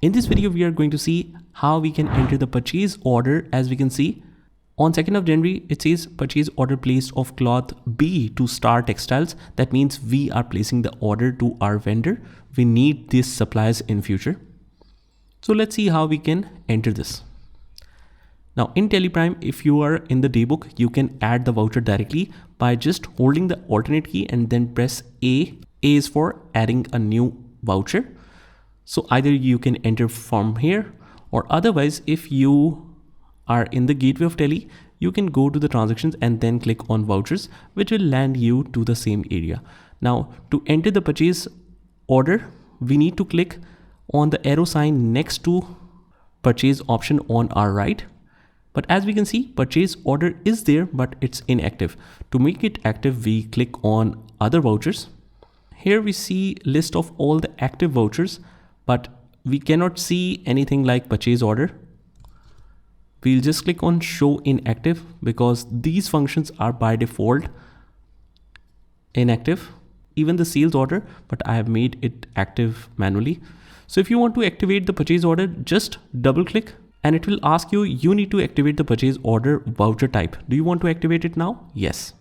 In this video, we are going to see how we can enter the purchase order. As we can see, on 2nd of January, it says purchase order placed of cloth B to Star Textiles. That means we are placing the order to our vendor. We need these supplies in future. So let's see how we can enter this. Now in Teleprime, if you are in the daybook, you can add the voucher directly by just holding the alternate key and then press A. A is for adding a new voucher. So either you can enter from here, or otherwise if you are in the gateway of Tele, you can go to the transactions and then click on vouchers, which will land you to the same area. Now to enter the purchase order, we need to click on the arrow sign next to purchase option on our right. But as we can see, purchase order is there, but it's inactive. To make it active, we click on other vouchers. Here we see list of all the active vouchers, but we cannot see anything like purchase order. We'll just click on show inactive because these functions are by default inactive, even the sales order, but I have made it active manually. So if you want to activate the purchase order, just double click and it will ask you, you need to activate the purchase order voucher type. Do you want to activate it now? Yes.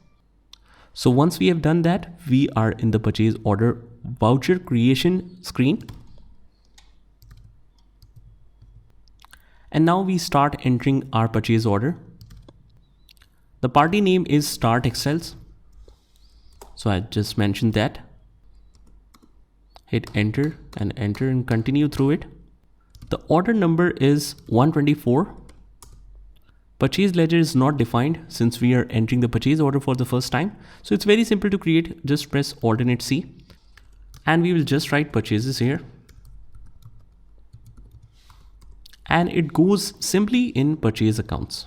So once we have done that, we are in the purchase order voucher creation screen. And now we start entering our purchase order. The party name is Star Textiles. So I just mentioned that. Hit enter and continue through it. The order number is 124. Purchase ledger is not defined since we are entering the purchase order for the first time. So it's very simple to create. Just press alternate C and we will just write purchases here. And it goes simply in purchase accounts.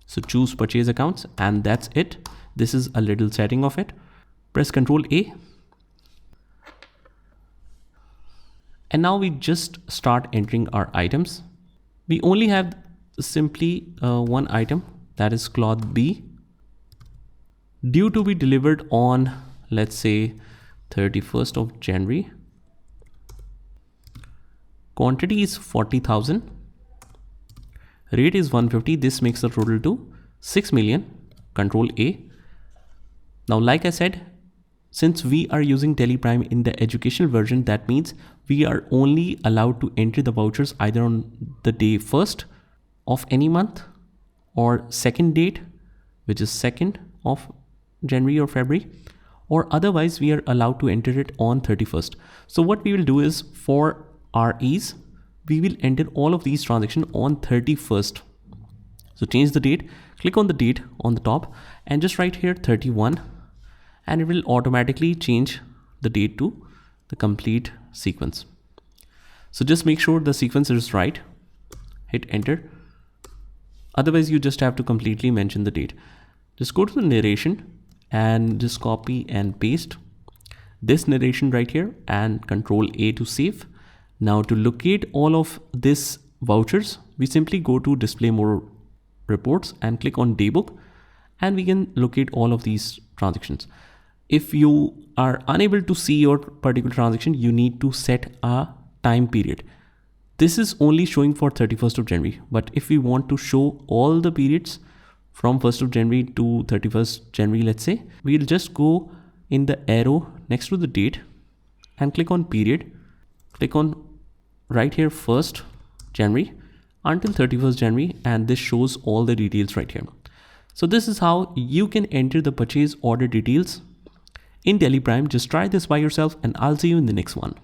So choose purchase accounts and that's it. This is a little setting of it. Press Ctrl A. And now we just start entering our items. We only have simply one item, that is cloth B, due to be delivered on, let's say, 31st of January. Quantity is 40,000. Rate is 150. This makes the total to 6 million. Control A. Now, like I said, since we are using Teleprime in the educational version, that means we are only allowed to enter the vouchers either on the day 1st of any month or second date, which is 2nd of January or February, or otherwise we are allowed to enter it on 31st. So what we will do is, for our ease, we will enter all of these transactions on 31st. So change the date, click on the date on the top and just write here 31 and it will automatically change the date to the complete sequence. So just make sure the sequence is right, hit enter. Otherwise you just have to completely mention the date. Just go to the narration and just copy and paste this narration right here and Control A to save. Now to locate all of these vouchers, we simply go to display more reports and click on daybook and we can locate all of these transactions. If you are unable to see your particular transaction, you need to set a time period. This is only showing for 31st of January, but if we want to show all the periods from 1st of January to 31st January, let's say, we'll just go in the arrow next to the date and click on period. Click on right here 1st January until 31st January and this shows all the details right here. So this is how you can enter the purchase order details in Teleprime. Just try this by yourself and I'll see you in the next one.